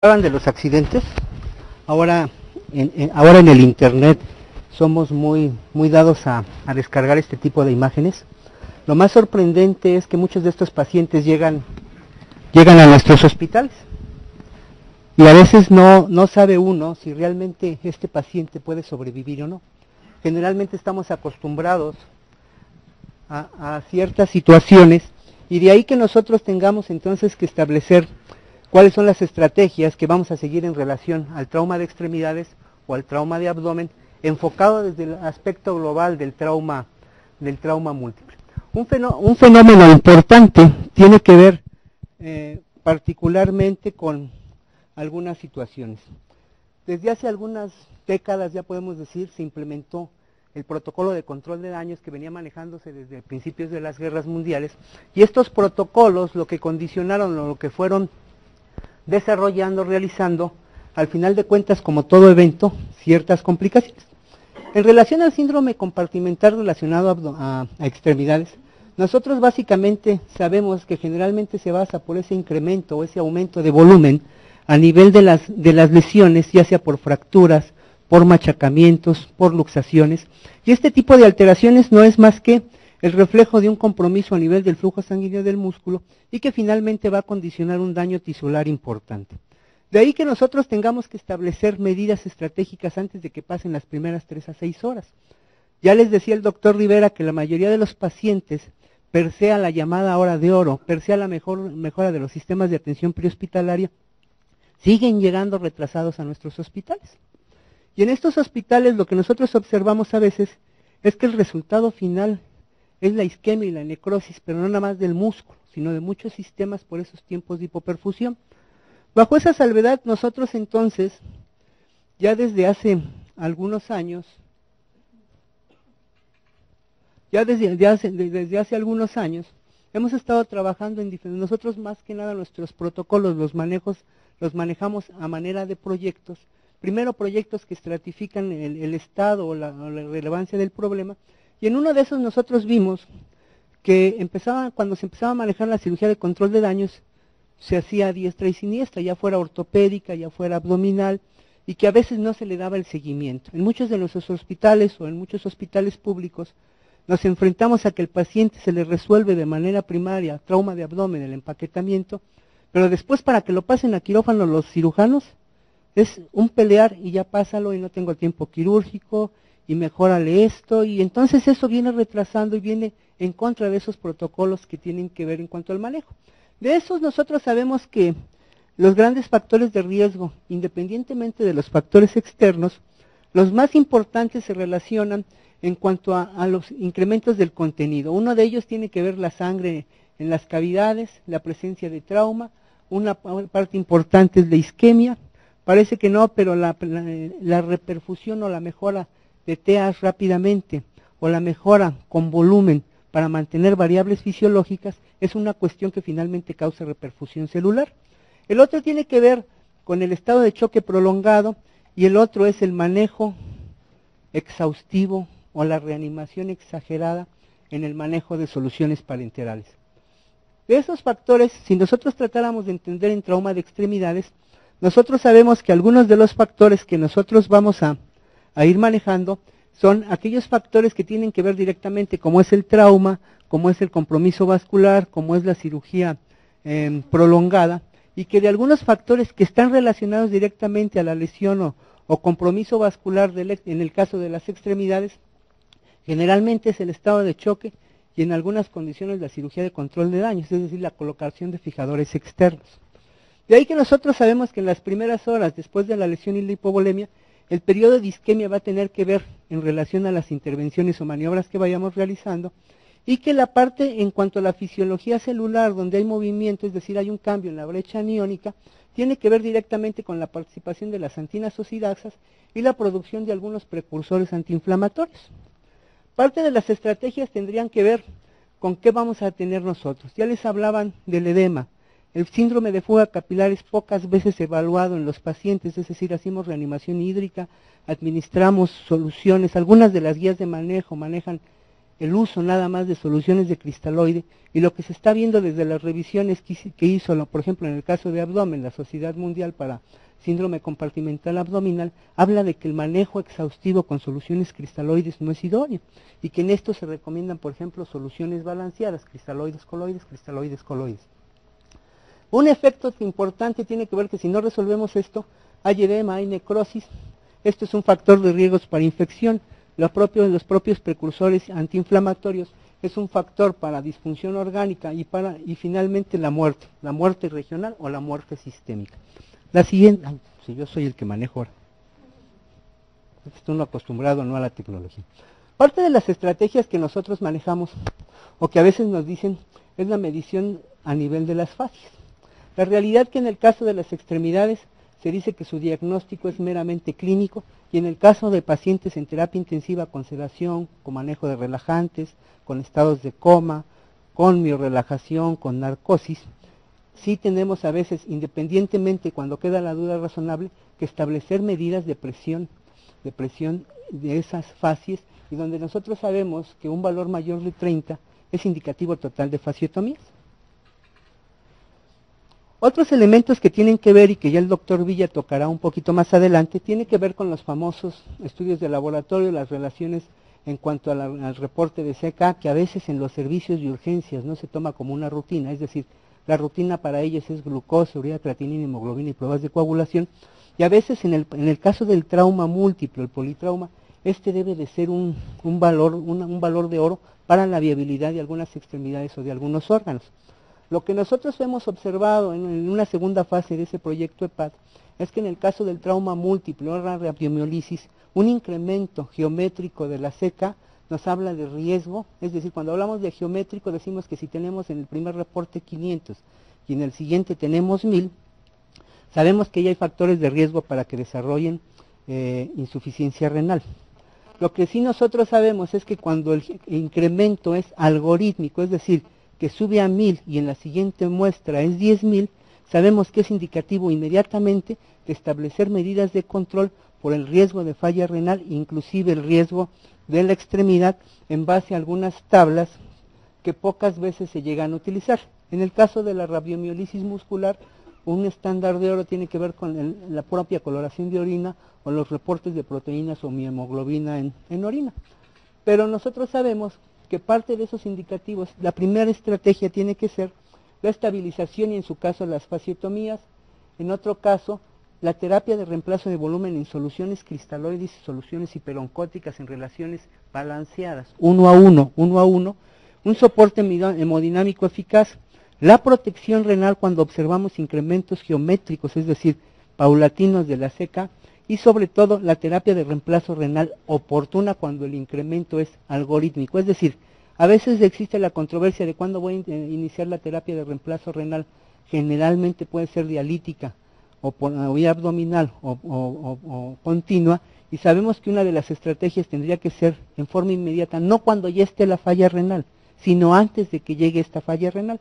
Hablan de los accidentes. Ahora en el internet somos muy dados a descargar este tipo de imágenes. Lo más sorprendente es que muchos de estos pacientes llegan a nuestros hospitales y a veces no sabe uno si realmente este paciente puede sobrevivir o no. Generalmente estamos acostumbrados a ciertas situaciones y de ahí que nosotros tengamos entonces que establecer cuáles son las estrategias que vamos a seguir en relación al trauma de extremidades o al trauma de abdomen, enfocado desde el aspecto global del trauma múltiple. Un fenómeno importante tiene que ver particularmente con algunas situaciones. Desde hace algunas décadas, ya podemos decir, se implementó el protocolo de control de daños que venía manejándose desde principios de las guerras mundiales, y estos protocolos lo que condicionaron, lo que fueron desarrollando, realizando, al final de cuentas, como todo evento, ciertas complicaciones. En relación al síndrome compartimental relacionado a extremidades, nosotros básicamente sabemos que generalmente se basa por ese incremento o ese aumento de volumen a nivel de las lesiones, ya sea por fracturas, por machacamientos, por luxaciones, y este tipo de alteraciones no es más que el reflejo de un compromiso a nivel del flujo sanguíneo del músculo y que finalmente va a condicionar un daño tisular importante. De ahí que nosotros tengamos que establecer medidas estratégicas antes de que pasen las primeras 3 a 6 horas. Ya les decía el doctor Rivera que la mayoría de los pacientes, persea la llamada hora de oro, persea la mejora de los sistemas de atención prehospitalaria, siguen llegando retrasados a nuestros hospitales. Y en estos hospitales lo que nosotros observamos a veces es que el resultado final es la isquemia y la necrosis, pero no nada más del músculo, sino de muchos sistemas por esos tiempos de hipoperfusión. Bajo esa salvedad, nosotros entonces, ya desde hace algunos años, desde hace algunos años, hemos estado trabajando en diferentes, nosotros más que nada nuestros protocolos los manejamos a manera de proyectos. Primero proyectos que estratifican el estado o la relevancia del problema, y en uno de esos nosotros vimos que cuando se empezaba a manejar la cirugía de control de daños, se hacía a diestra y siniestra, ya fuera ortopédica, ya fuera abdominal, y que a veces no se le daba el seguimiento. En muchos de nuestros hospitales o en muchos hospitales públicos nos enfrentamos a que el paciente se le resuelve de manera primaria trauma de abdomen, el empaquetamiento, pero después para que lo pasen a quirófano los cirujanos, es un pelear y ya pásalo y no tengo tiempo quirúrgico y mejórale esto, y entonces eso viene retrasando y viene en contra de esos protocolos que tienen que ver en cuanto al manejo. De esos nosotros sabemos que los grandes factores de riesgo, independientemente de los factores externos, los más importantes se relacionan en cuanto a los incrementos del contenido. Uno de ellos tiene que ver la sangre en las cavidades, la presencia de trauma, una parte importante es la isquemia. Parece que no, pero la reperfusión o la mejora de TEAs rápidamente o la mejora con volumen para mantener variables fisiológicas es una cuestión que finalmente causa reperfusión celular. El otro tiene que ver con el estado de choque prolongado y el otro es el manejo exhaustivo o la reanimación exagerada en el manejo de soluciones parenterales. De esos factores, si nosotros tratáramos de entender en trauma de extremidades, nosotros sabemos que algunos de los factores que nosotros vamos a ir manejando son aquellos factores que tienen que ver directamente, como es el trauma, como es el compromiso vascular, como es la cirugía prolongada, y que de algunos factores que están relacionados directamente a la lesión o compromiso vascular en el caso de las extremidades, generalmente es el estado de choque y en algunas condiciones la cirugía de control de daños, es decir, la colocación de fijadores externos. De ahí que nosotros sabemos que en las primeras horas después de la lesión y la hipovolemia, el periodo de isquemia va a tener que ver en relación a las intervenciones o maniobras que vayamos realizando, y que la parte en cuanto a la fisiología celular, donde hay movimiento, es decir, hay un cambio en la brecha aniónica, tiene que ver directamente con la participación de las antinas oxidasas y la producción de algunos precursores antiinflamatorios. Parte de las estrategias tendrían que ver con qué vamos a tener nosotros. Ya les hablaban del edema. El síndrome de fuga capilar es pocas veces evaluado en los pacientes, es decir, hacemos reanimación hídrica, administramos soluciones, algunas de las guías de manejo manejan el uso nada más de soluciones de cristaloide, y lo que se está viendo desde las revisiones que hizo, por ejemplo, en el caso de abdomen, la Sociedad Mundial para Síndrome Compartimental Abdominal, habla de que el manejo exhaustivo con soluciones cristaloides no es idóneo, y que en esto se recomiendan, por ejemplo, soluciones balanceadas, cristaloides, coloides, cristaloides, coloides. Un efecto importante tiene que ver que si no resolvemos esto, hay edema, hay necrosis. Esto es un factor de riesgos para infección. Los propios precursores antiinflamatorios es un factor para disfunción orgánica y finalmente la muerte regional o la muerte sistémica. La siguiente, si yo soy el que manejo ahora, estoy uno acostumbrado no a la tecnología. Parte de las estrategias que nosotros manejamos, o que a veces nos dicen, es la medición a nivel de las fascias. La realidad que en el caso de las extremidades se dice que su diagnóstico es meramente clínico, y en el caso de pacientes en terapia intensiva con sedación, con manejo de relajantes, con estados de coma, con miorelajación, con narcosis, sí tenemos a veces, independientemente cuando queda la duda razonable, que establecer medidas de presión de esas fascias, y donde nosotros sabemos que un valor mayor de 30 es indicativo total de fasciotomías. Otros elementos que tienen que ver, y que ya el doctor Villa tocará un poquito más adelante, tiene que ver con los famosos estudios de laboratorio, las relaciones en cuanto al reporte de CK, que a veces en los servicios de urgencias no se toma como una rutina, es decir, la rutina para ellos es glucosa, urea, creatinina, hemoglobina y pruebas de coagulación, y a veces en el caso del trauma múltiplo, el politrauma, este debe de ser un valor de oro para la viabilidad de algunas extremidades o de algunos órganos. Lo que nosotros hemos observado en una segunda fase de ese proyecto EPAD es que en el caso del trauma múltiple o la rabiomiolisis, un incremento geométrico de la CK nos habla de riesgo, es decir, cuando hablamos de geométrico decimos que si tenemos en el primer reporte 500 y en el siguiente tenemos 1000, sabemos que ya hay factores de riesgo para que desarrollen insuficiencia renal. Lo que sí nosotros sabemos es que cuando el incremento es algorítmico, es decir, que sube a 1000 y en la siguiente muestra es 10.000, sabemos que es indicativo inmediatamente de establecer medidas de control por el riesgo de falla renal, inclusive el riesgo de la extremidad, en base a algunas tablas que pocas veces se llegan a utilizar. En el caso de la rabiomiolisis muscular, un estándar de oro tiene que ver con la propia coloración de orina o los reportes de proteínas o miohemoglobina en orina. Pero nosotros sabemos que parte de esos indicativos, la primera estrategia tiene que ser la estabilización y en su caso las fasciotomías, en otro caso la terapia de reemplazo de volumen en soluciones cristaloides y soluciones hiperoncóticas en relaciones balanceadas, uno a uno, un soporte hemodinámico eficaz, la protección renal cuando observamos incrementos geométricos, es decir, paulatinos de la CK, y sobre todo la terapia de reemplazo renal oportuna cuando el incremento es algorítmico. Es decir, a veces existe la controversia de cuándo voy a iniciar la terapia de reemplazo renal. Generalmente puede ser dialítica o por vía abdominal o continua, y sabemos que una de las estrategias tendría que ser en forma inmediata, no cuando ya esté la falla renal, sino antes de que llegue esta falla renal.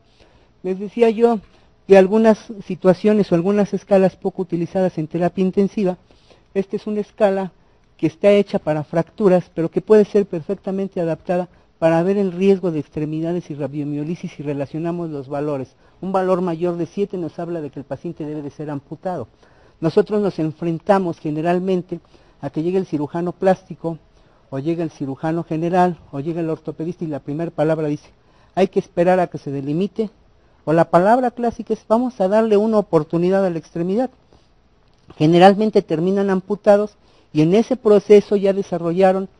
Les decía yo que algunas situaciones o algunas escalas poco utilizadas en terapia intensiva, esta es una escala que está hecha para fracturas, pero que puede ser perfectamente adaptada para ver el riesgo de extremidades y rabiomiolisis si relacionamos los valores. Un valor mayor de 7 nos habla de que el paciente debe de ser amputado. Nosotros nos enfrentamos generalmente a que llegue el cirujano plástico, o llegue el cirujano general, o llegue el ortopedista y la primera palabra dice, hay que esperar a que se delimite, o la palabra clásica es, vamos a darle una oportunidad a la extremidad. Generalmente terminan amputados y en ese proceso ya desarrollaron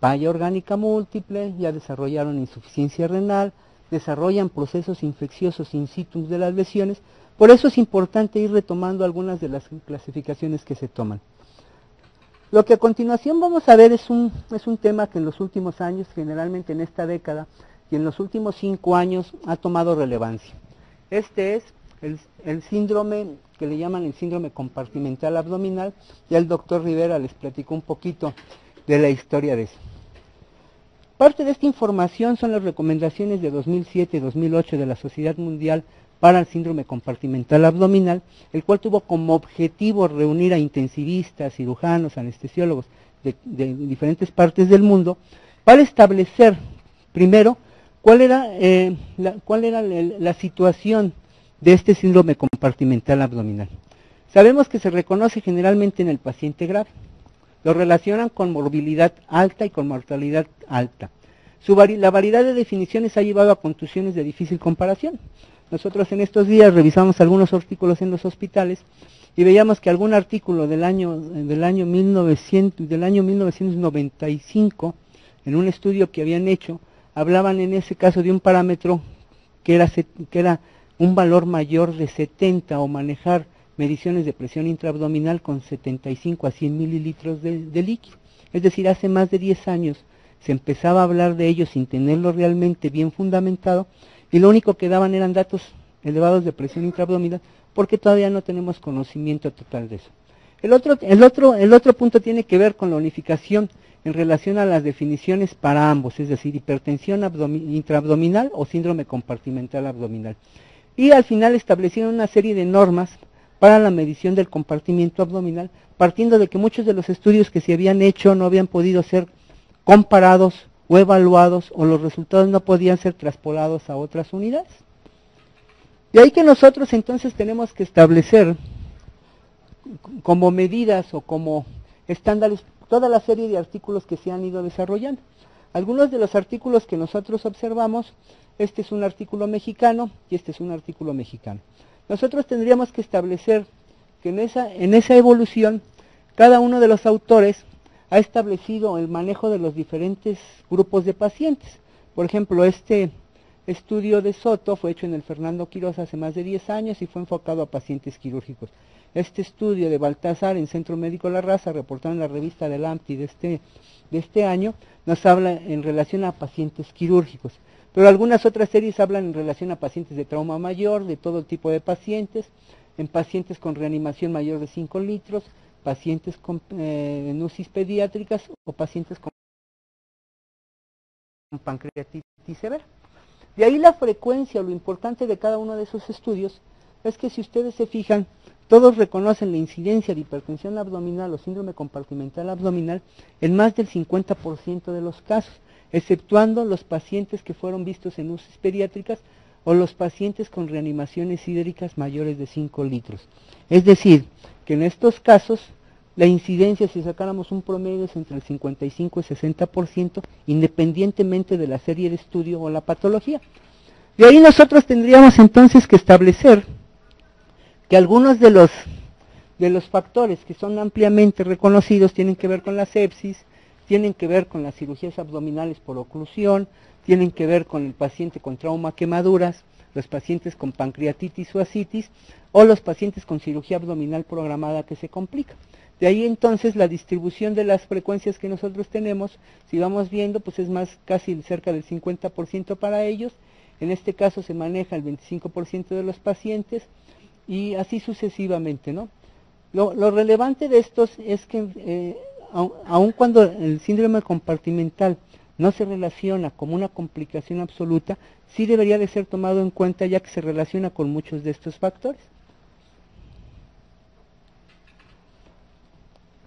falla orgánica múltiple, ya desarrollaron insuficiencia renal, desarrollan procesos infecciosos in situ de las lesiones. Por eso es importante ir retomando algunas de las clasificaciones que se toman. Lo que a continuación vamos a ver es un tema que en los últimos años, generalmente en esta década y en los últimos 5 años ha tomado relevancia. Este es el síndrome que le llaman el síndrome compartimental abdominal. Ya el doctor Rivera les platicó un poquito de la historia de eso. Parte de esta información son las recomendaciones de 2007-2008 de la Sociedad Mundial para el Síndrome Compartimental Abdominal, el cual tuvo como objetivo reunir a intensivistas, cirujanos, anestesiólogos de diferentes partes del mundo para establecer primero cuál era la situación de este síndrome compartimental abdominal. Sabemos que se reconoce generalmente en el paciente grave. Lo relacionan con morbilidad alta y con mortalidad alta. La variedad de definiciones ha llevado a contusiones de difícil comparación. Nosotros en estos días revisamos algunos artículos en los hospitales y veíamos que algún artículo del año 1995, en un estudio que habían hecho, hablaban en ese caso de un parámetro que era un valor mayor de 70 o manejar mediciones de presión intraabdominal con 75 a 100 mililitros de líquido. Es decir, hace más de 10 años se empezaba a hablar de ello sin tenerlo realmente bien fundamentado y lo único que daban eran datos elevados de presión intraabdominal porque todavía no tenemos conocimiento total de eso. El otro punto tiene que ver con la unificación en relación a las definiciones para ambos, es decir, hipertensión intraabdominal o síndrome compartimental abdominal. Y al final establecieron una serie de normas para la medición del compartimiento abdominal, partiendo de que muchos de los estudios que se habían hecho no habían podido ser comparados o evaluados, o los resultados no podían ser traspolados a otras unidades. De ahí que nosotros entonces tenemos que establecer como medidas o como estándares toda la serie de artículos que se han ido desarrollando. Algunos de los artículos que nosotros observamos, este es un artículo mexicano y este es un artículo mexicano. Nosotros tendríamos que establecer que en esa evolución, cada uno de los autores ha establecido el manejo de los diferentes grupos de pacientes. Por ejemplo, este estudio de Soto fue hecho en el Fernando Quiroz hace más de 10 años y fue enfocado a pacientes quirúrgicos. Este estudio de Baltasar en Centro Médico La Raza, reportado en la revista del AMPI de este año, nos habla en relación a pacientes quirúrgicos. Pero algunas otras series hablan en relación a pacientes de trauma mayor, de todo tipo de pacientes, en pacientes con reanimación mayor de 5 litros, pacientes con UCIs pediátricas o pacientes con pancreatitis severa. De ahí la frecuencia, lo importante de cada uno de esos estudios, es que si ustedes se fijan, todos reconocen la incidencia de hipertensión abdominal o síndrome compartimental abdominal en más del 50% de los casos, exceptuando los pacientes que fueron vistos en UCIs pediátricas o los pacientes con reanimaciones hídricas mayores de 5 litros. Es decir, que en estos casos, la incidencia, si sacáramos un promedio, es entre el 55 y 60%, independientemente de la serie de estudio o la patología. De ahí nosotros tendríamos entonces que establecer que algunos de los factores que son ampliamente reconocidos tienen que ver con la sepsis, tienen que ver con las cirugías abdominales por oclusión, tienen que ver con el paciente con trauma quemaduras, los pacientes con pancreatitis o ascitis, o los pacientes con cirugía abdominal programada que se complica. De ahí entonces la distribución de las frecuencias que nosotros tenemos, si vamos viendo, pues es más casi cerca del 50% para ellos. En este caso se maneja el 25% de los pacientes y así sucesivamente, ¿no? Lo relevante de estos es que aun cuando el síndrome compartimental no se relaciona como una complicación absoluta, sí debería de ser tomado en cuenta ya que se relaciona con muchos de estos factores.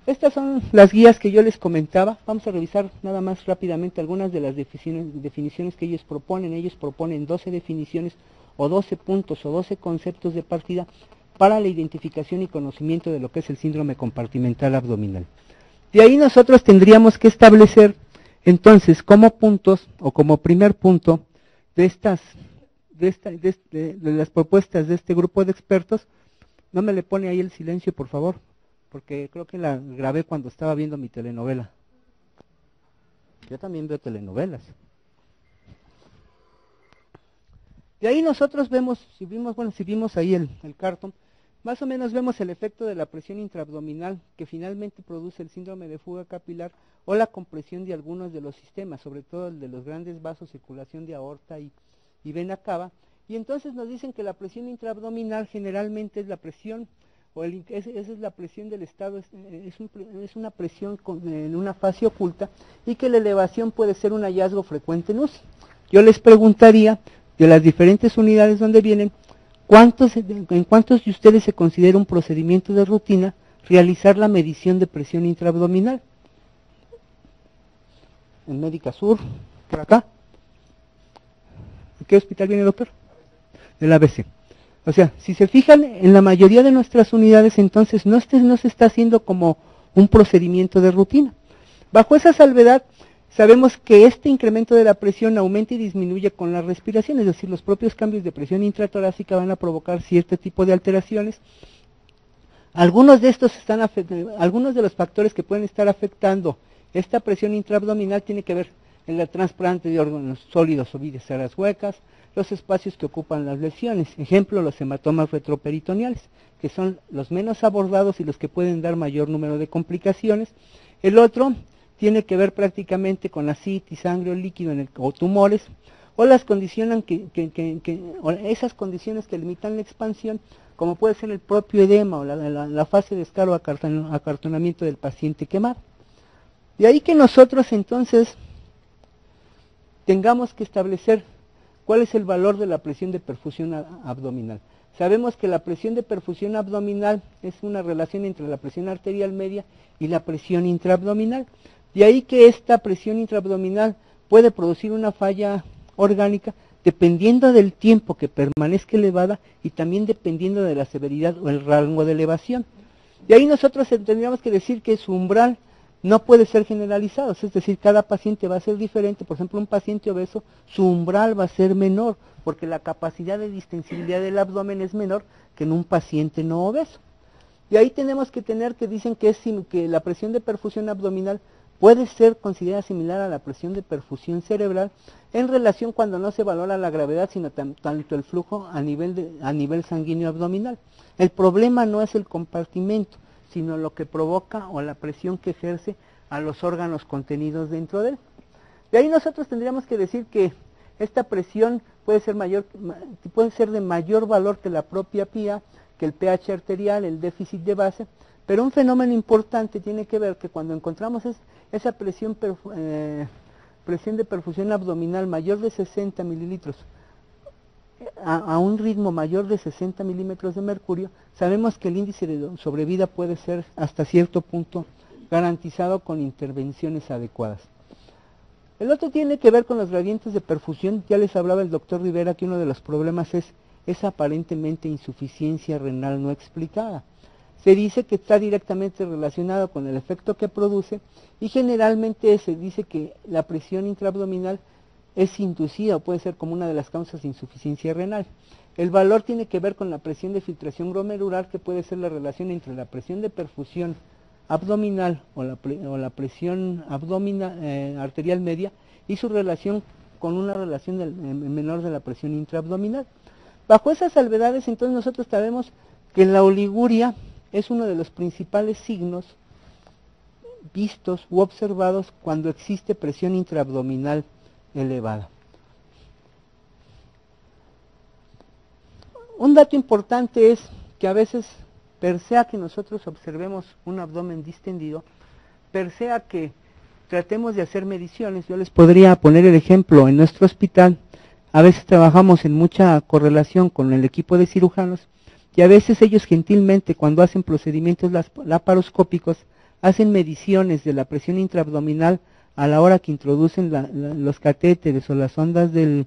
Estas son las guías que yo les comentaba. Vamos a revisar nada más rápidamente algunas de las definiciones que ellos proponen. Ellos proponen 12 definiciones o 12 puntos o 12 conceptos de partida para la identificación y conocimiento de lo que es el síndrome compartimental abdominal. De ahí nosotros tendríamos que establecer entonces como puntos o como primer punto de las propuestas de este grupo de expertos. No me le pone ahí el silencio, por favor, porque creo que la grabé cuando estaba viendo mi telenovela. Yo también veo telenovelas. De ahí nosotros vemos, si vimos ahí el cartón, más o menos vemos el efecto de la presión intraabdominal que finalmente produce el síndrome de fuga capilar o la compresión de algunos de los sistemas, sobre todo el de los grandes vasos, circulación de aorta y vena cava. Y entonces nos dicen que la presión intraabdominal generalmente es la presión, esa es la presión del estado, es una presión en una fase oculta y que la elevación puede ser un hallazgo frecuente en UCI. Yo les preguntaría, de las diferentes unidades donde vienen, ¿en cuántos de ustedes se considera un procedimiento de rutina realizar la medición de presión intraabdominal? en Médica Sur, por acá. ¿De qué hospital viene, doctor? Del ABC. O sea, si se fijan, en la mayoría de nuestras unidades, entonces no se está haciendo como un procedimiento de rutina. Bajo esa salvedad, sabemos que este incremento de la presión aumenta y disminuye con la respiración, es decir, los propios cambios de presión intratorácica van a provocar cierto tipo de alteraciones. Algunos de los factores que pueden estar afectando esta presión intraabdominal tiene que ver en el trasplante de órganos sólidos o vísceras huecas, los espacios que ocupan las lesiones, ejemplo, los hematomas retroperitoneales, que son los menos abordados y los que pueden dar mayor número de complicaciones. El otro tiene que ver prácticamente con ascitis, sangre o líquido o tumores, o las condicionan o esas condiciones que limitan la expansión, como puede ser el propio edema o la fase de escaro o acartonamiento del paciente quemado. De ahí que nosotros entonces tengamos que establecer cuál es el valor de la presión de perfusión abdominal. Sabemos que la presión de perfusión abdominal es una relación entre la presión arterial media y la presión intraabdominal. De ahí que esta presión intraabdominal puede producir una falla orgánica dependiendo del tiempo que permanezca elevada y también dependiendo de la severidad o el rango de elevación. De ahí nosotros tendríamos que decir que su umbral no puede ser generalizado, es decir, cada paciente va a ser diferente. Por ejemplo, un paciente obeso, su umbral va a ser menor, porque la capacidad de distensibilidad del abdomen es menor que en un paciente no obeso. Y ahí tenemos que tener que dicen que la presión de perfusión abdominal puede ser considerada similar a la presión de perfusión cerebral en relación cuando no se valora la gravedad, sino tanto el flujo a nivel sanguíneo abdominal. El problema no es el compartimento, sino lo que provoca o la presión que ejerce a los órganos contenidos dentro de él. De ahí nosotros tendríamos que decir que esta presión puede ser de mayor valor que la propia PIA, que el pH arterial, el déficit de base, pero un fenómeno importante tiene que ver que cuando encontramos esa presión de perfusión abdominal mayor de 60 mililitros a un ritmo mayor de 60 milímetros de mercurio, sabemos que el índice de sobrevida puede ser hasta cierto punto garantizado con intervenciones adecuadas. El otro tiene que ver con los gradientes de perfusión. Ya les hablaba el doctor Rivera que uno de los problemas es aparentemente insuficiencia renal no explicada. Se dice que está directamente relacionado con el efecto que produce y generalmente se dice que la presión intraabdominal es inducida o puede ser como una de las causas de insuficiencia renal. El valor tiene que ver con la presión de filtración glomerular, que puede ser la relación entre la presión de perfusión abdominal o la presión arterial media y su relación con una relación menor de la presión intraabdominal. Bajo esas salvedades, entonces nosotros sabemos que la oliguria es uno de los principales signos vistos u observados cuando existe presión intraabdominal elevada. Un dato importante es que a veces, persea que nosotros observemos un abdomen distendido, persea que tratemos de hacer mediciones. Yo les podría poner el ejemplo, en nuestro hospital a veces trabajamos en mucha correlación con el equipo de cirujanos y a veces ellos gentilmente cuando hacen procedimientos laparoscópicos hacen mediciones de la presión intraabdominal a la hora que introducen los catéteres o las ondas del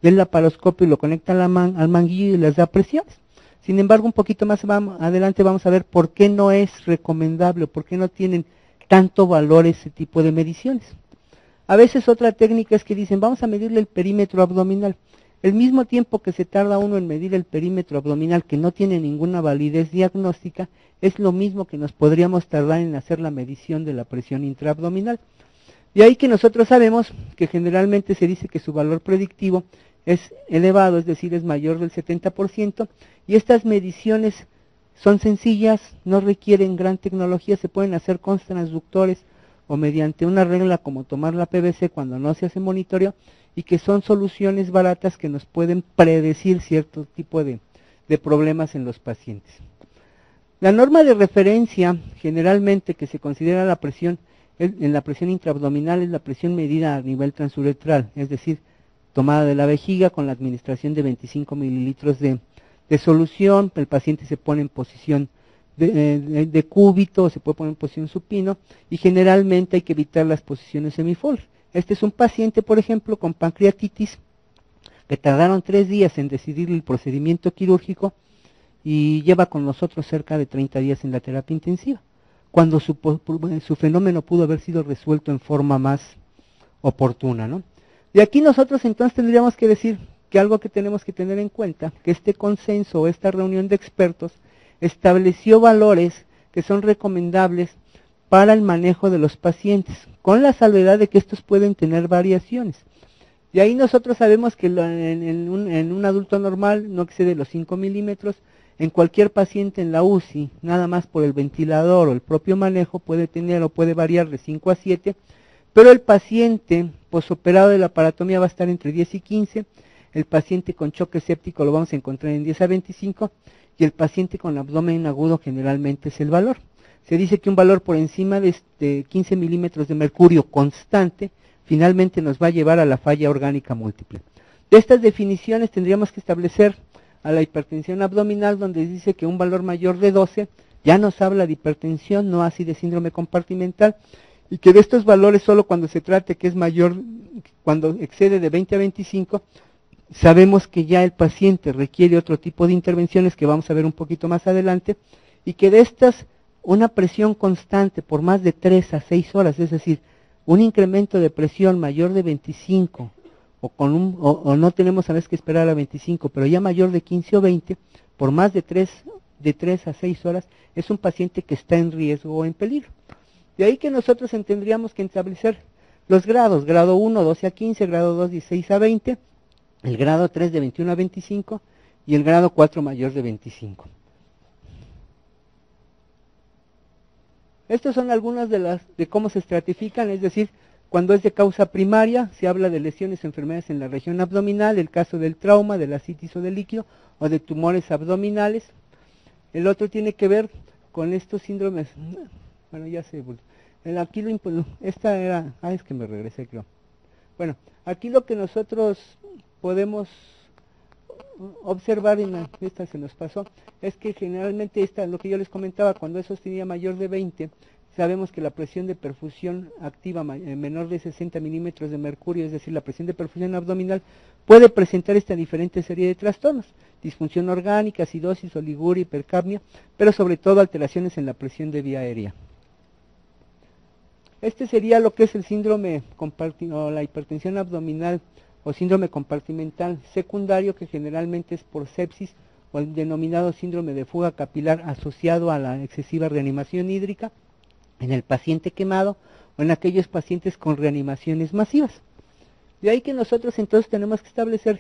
laparoscopio y lo conectan al manguillo y les da presiones. Sin embargo, un poquito más adelante vamos a ver por qué no es recomendable, por qué no tienen tanto valor ese tipo de mediciones. A veces otra técnica es que dicen, vamos a medirle el perímetro abdominal. El mismo tiempo que se tarda uno en medir el perímetro abdominal, que no tiene ninguna validez diagnóstica, es lo mismo que nos podríamos tardar en hacer la medición de la presión intraabdominal. De ahí que nosotros sabemos que generalmente se dice que su valor predictivo es elevado, es decir, es mayor del 70%, y estas mediciones son sencillas, no requieren gran tecnología, se pueden hacer con transductores o mediante una regla como tomar la PVC cuando no se hace monitoreo, y que son soluciones baratas que nos pueden predecir cierto tipo de problemas en los pacientes. La norma de referencia generalmente que se considera la presión en la presión intraabdominal es la presión medida a nivel transuretral, es decir, tomada de la vejiga con la administración de 25 mililitros de solución. El paciente se pone en posición de cúbito, se puede poner en posición supino y generalmente hay que evitar las posiciones semifold. Este es un paciente, por ejemplo, con pancreatitis, que tardaron 3 días en decidir el procedimiento quirúrgico y lleva con nosotros cerca de 30 días en la terapia intensiva, cuando su fenómeno pudo haber sido resuelto en forma más oportuna, ¿no? De aquí nosotros entonces tendríamos que decir que algo que tenemos que tener en cuenta, que este consenso o esta reunión de expertos estableció valores que son recomendables para el manejo de los pacientes, con la salvedad de que estos pueden tener variaciones. Y ahí nosotros sabemos que en un adulto normal no excede los 5 milímetros, en cualquier paciente en la UCI, nada más por el ventilador o el propio manejo, puede tener o puede variar de 5 a 7, pero el paciente posoperado de la aparatomía va a estar entre 10 y 15, el paciente con choque séptico lo vamos a encontrar en 10 a 25, y el paciente con abdomen agudo generalmente es el valor. Se dice que un valor por encima de 15 milímetros de mercurio constante, finalmente nos va a llevar a la falla orgánica múltiple. De estas definiciones tendríamos que establecer a la hipertensión abdominal, donde dice que un valor mayor de 12 ya nos habla de hipertensión, no así de síndrome compartimental, y que de estos valores solo cuando se trate que es mayor, cuando excede de 20 a 25, sabemos que ya el paciente requiere otro tipo de intervenciones que vamos a ver un poquito más adelante, y que de estas una presión constante por más de 3 a 6 horas, es decir, un incremento de presión mayor de 25, o no tenemos a veces que esperar a 25, pero ya mayor de 15 o 20, por más de 3 a 6 horas, es un paciente que está en riesgo o en peligro. De ahí que nosotros tendríamos que establecer los grados, grado 1, 12 a 15, grado 2, 16 a 20, el grado 3 de 21 a 25 y el grado 4 mayor de 25. Estas son algunas de cómo se estratifican, es decir, cuando es de causa primaria, se habla de lesiones o enfermedades en la región abdominal, el caso del trauma, de la ascitis o del líquido, o de tumores abdominales. El otro tiene que ver con estos síndromes, bueno, ya sé, aquí esta era, es que me regresé creo. Bueno, aquí lo que nosotros podemos observar, esta se nos pasó, es que generalmente lo que yo les comentaba, cuando eso tenía mayor de 20, sabemos que la presión de perfusión activa menor de 60 milímetros de mercurio, es decir, la presión de perfusión abdominal, puede presentar esta diferente serie de trastornos, disfunción orgánica, acidosis, oliguria, hipercapnia, pero sobre todo alteraciones en la presión de vía aérea. Este sería lo que es el síndrome o la hipertensión abdominal o síndrome compartimental secundario, que generalmente es por sepsis o el denominado síndrome de fuga capilar asociado a la excesiva reanimación hídrica en el paciente quemado o en aquellos pacientes con reanimaciones masivas. De ahí que nosotros entonces tenemos que establecer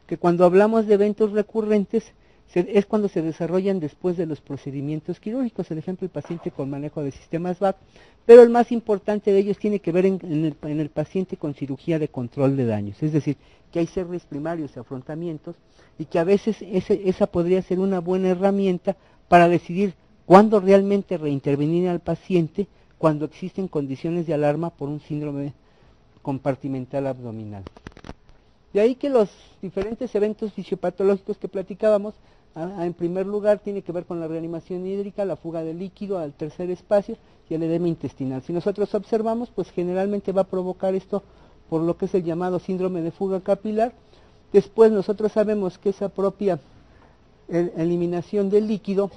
que cuando hablamos de eventos recurrentes es cuando se desarrollan después de los procedimientos quirúrgicos, el ejemplo el paciente con manejo de sistemas VAC, pero el más importante de ellos tiene que ver en el paciente con cirugía de control de daños, es decir, que hay cierres primarios y afrontamientos, y que a veces esa podría ser una buena herramienta para decidir cuándo realmente reintervenir al paciente cuando existen condiciones de alarma por un síndrome compartimental abdominal. De ahí que los diferentes eventos fisiopatológicos que platicábamos, en primer lugar tiene que ver con la reanimación hídrica, la fuga de líquido al tercer espacio y el edema intestinal. Si nosotros observamos, pues generalmente va a provocar esto por lo que es el llamado síndrome de fuga capilar. Después nosotros sabemos que esa propia eliminación del líquido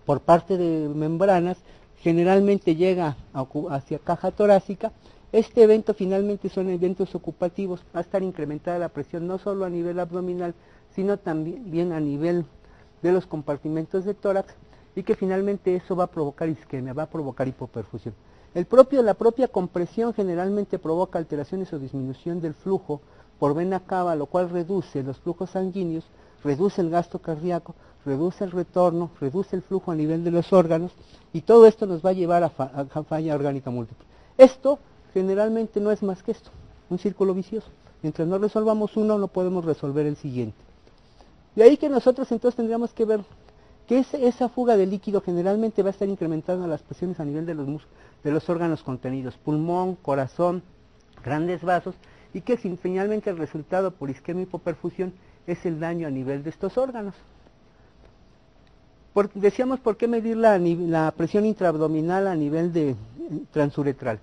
por parte de membranas generalmente llega hacia caja torácica. Este evento finalmente son eventos ocupativos, va a estar incrementada la presión no solo a nivel abdominal, sino también a nivel de los compartimentos de tórax, y que finalmente eso va a provocar isquemia, va a provocar hipoperfusión. La propia compresión generalmente provoca alteraciones o disminución del flujo por vena cava, lo cual reduce los flujos sanguíneos, reduce el gasto cardíaco, reduce el retorno, reduce el flujo a nivel de los órganos, y todo esto nos va a llevar a falla orgánica múltiple. Esto generalmente no es más que esto, un círculo vicioso. Mientras no resolvamos uno, no podemos resolver el siguiente. De ahí que nosotros entonces tendríamos que ver que esa fuga de líquido generalmente va a estar incrementando las presiones a nivel de los órganos contenidos, pulmón, corazón, grandes vasos, y que finalmente el resultado por isquemia y hipoperfusión es el daño a nivel de estos órganos. Decíamos por qué medir la presión intraabdominal a nivel de transuretral.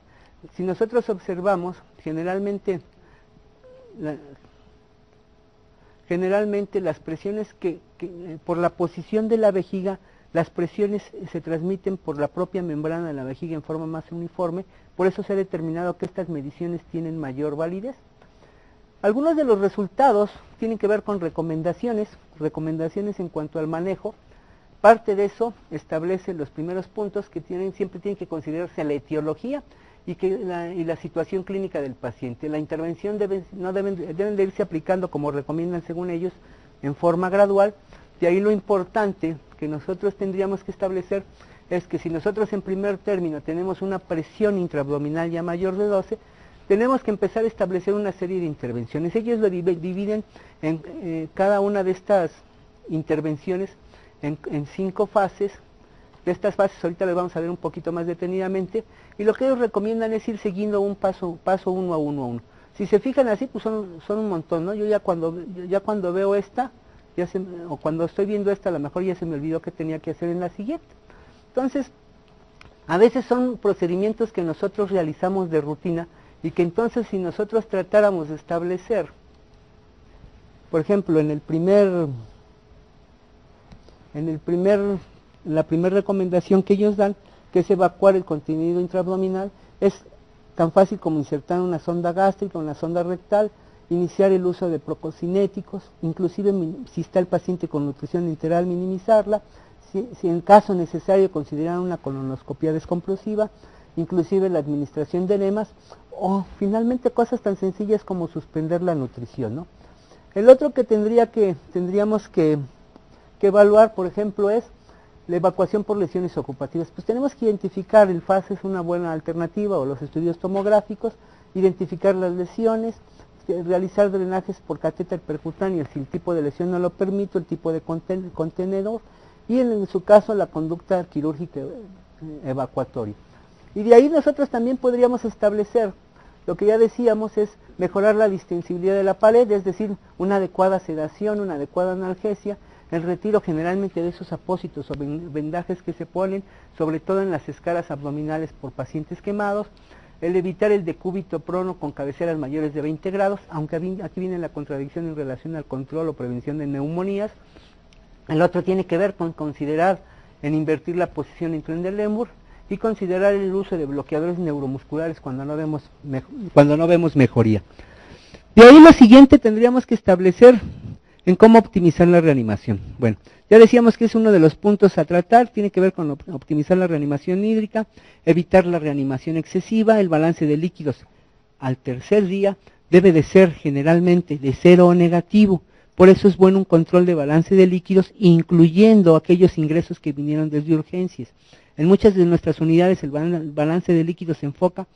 Si nosotros observamos, generalmente las presiones por la posición de la vejiga, las presiones se transmiten por la propia membrana de la vejiga en forma más uniforme, por eso se ha determinado que estas mediciones tienen mayor validez. Algunos de los resultados tienen que ver con recomendaciones en cuanto al manejo. Parte de eso establece los primeros puntos que siempre tienen que considerarse la etiología y la situación clínica del paciente. La intervención deben de irse aplicando como recomiendan según ellos en forma gradual. De ahí lo importante que nosotros tendríamos que establecer es que si nosotros en primer término tenemos una presión intraabdominal ya mayor de 12, tenemos que empezar a establecer una serie de intervenciones. Ellos lo dividen en cada una de estas intervenciones en 5 fases. De estas fases ahorita las vamos a ver un poquito más detenidamente, y lo que ellos recomiendan es ir siguiendo un paso uno a uno. Si se fijan así, pues son un montón, ¿no? Yo ya cuando veo esta, o cuando estoy viendo esta, a lo mejor ya se me olvidó que tenía que hacer en la siguiente. Entonces, a veces son procedimientos que nosotros realizamos de rutina, y que entonces si nosotros tratáramos de establecer, por ejemplo, en la primera recomendación que ellos dan, que es evacuar el contenido intraabdominal, es tan fácil como insertar una sonda gástrica, una sonda rectal, iniciar el uso de prococinéticos, inclusive si está el paciente con nutrición enteral, minimizarla, si en caso necesario considerar una colonoscopia descompresiva, inclusive la administración de enemas, o finalmente cosas tan sencillas como suspender la nutrición, ¿no? El otro que tendríamos que evaluar, por ejemplo, es la evacuación por lesiones ocupativas. Pues tenemos que identificar el FAS, es una buena alternativa, o los estudios tomográficos, identificar las lesiones, realizar drenajes por catéter percutáneo si el tipo de lesión no lo permite, el tipo de contenedor, y en su caso la conducta quirúrgica evacuatoria. Y de ahí nosotros también podríamos establecer, lo que ya decíamos, es mejorar la distensibilidad de la pared, es decir, una adecuada sedación, una adecuada analgesia, el retiro generalmente de esos apósitos o vendajes que se ponen, sobre todo en las escalas abdominales por pacientes quemados, el evitar el decúbito prono con cabeceras mayores de 20 grados, aunque aquí viene la contradicción en relación al control o prevención de neumonías. El otro tiene que ver con considerar en invertir la posición en tren de Lemur y considerar el uso de bloqueadores neuromusculares cuando no vemos mejoría. De ahí lo siguiente tendríamos que establecer en cómo optimizar la reanimación. Bueno, ya decíamos que es uno de los puntos a tratar, tiene que ver con optimizar la reanimación hídrica, evitar la reanimación excesiva, el balance de líquidos al tercer día debe de ser generalmente de 0 o negativo, por eso es bueno un control de balance de líquidos, incluyendo aquellos ingresos que vinieron desde urgencias. En muchas de nuestras unidades el balance de líquidos se enfoca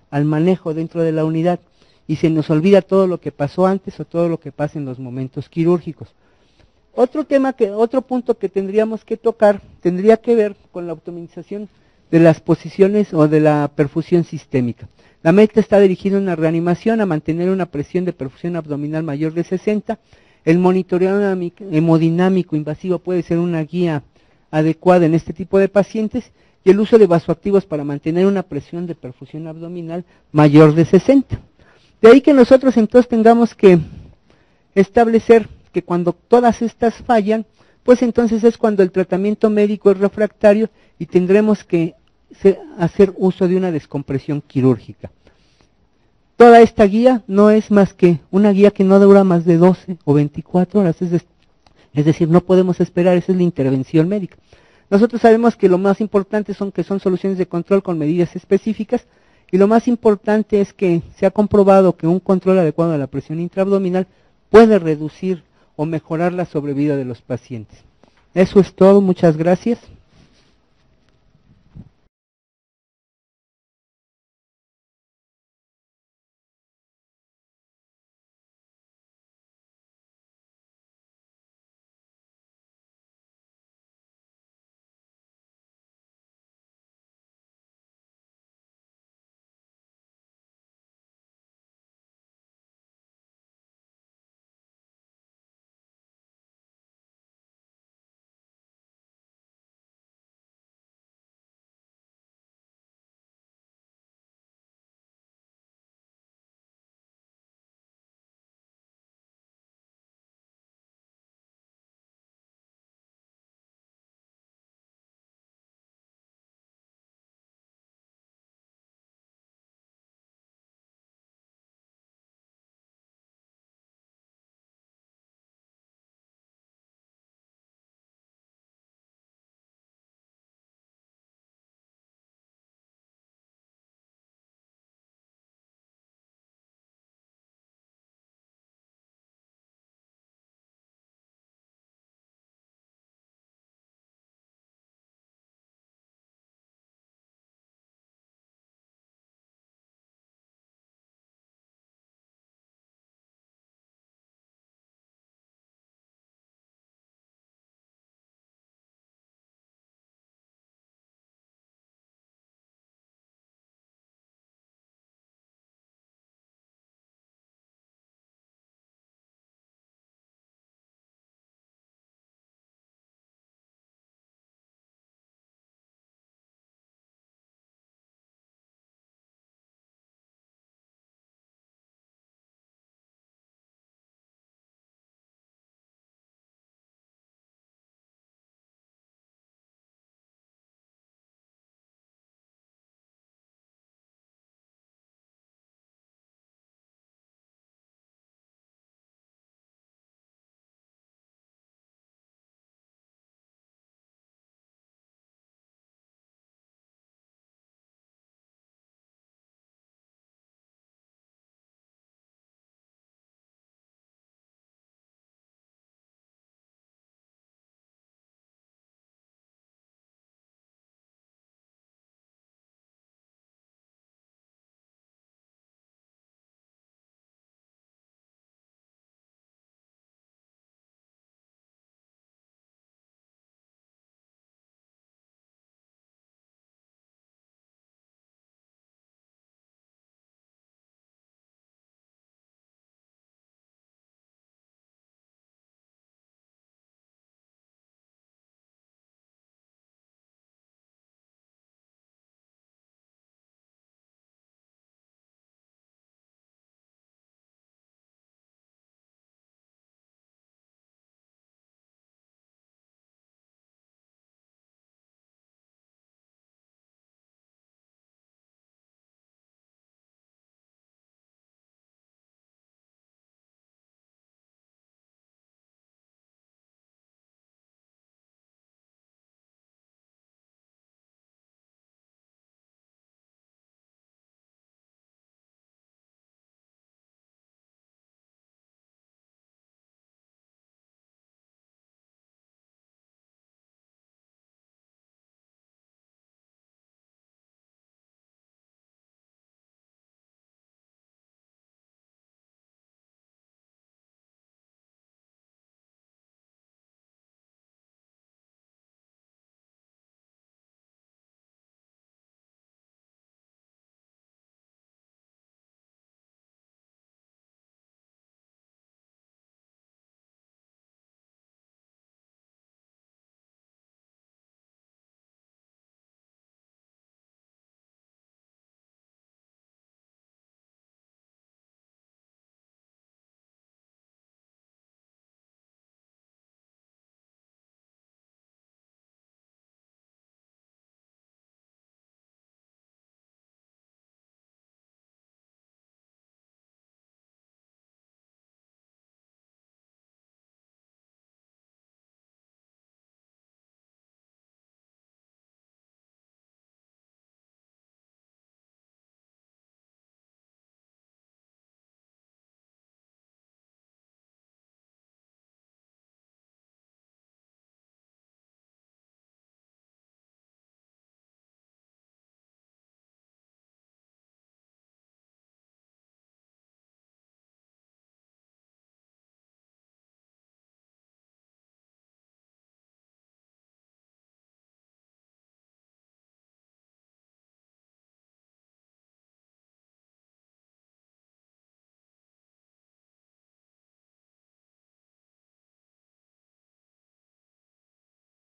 al manejo dentro de la unidad, y se nos olvida todo lo que pasó antes o todo lo que pasa en los momentos quirúrgicos. Otro punto que tendríamos que tocar tendría que ver con la optimización de las posiciones o de la perfusión sistémica. La meta está dirigida a una reanimación, a mantener una presión de perfusión abdominal mayor de 60. El monitoreo hemodinámico invasivo puede ser una guía adecuada en este tipo de pacientes, y el uso de vasoactivos para mantener una presión de perfusión abdominal mayor de 60. De ahí que nosotros entonces tengamos que establecer que cuando todas estas fallan, pues entonces es cuando el tratamiento médico es refractario y tendremos que hacer uso de una descompresión quirúrgica. Toda esta guía no es más que una guía que no dura más de 12 o 24 horas, es decir, no podemos esperar, esa es la intervención médica. Nosotros sabemos que lo más importante son soluciones de control con medidas específicas, y lo más importante es que se ha comprobado que un control adecuado de la presión intraabdominal puede reducir o mejorar la sobrevida de los pacientes. Eso es todo, muchas gracias.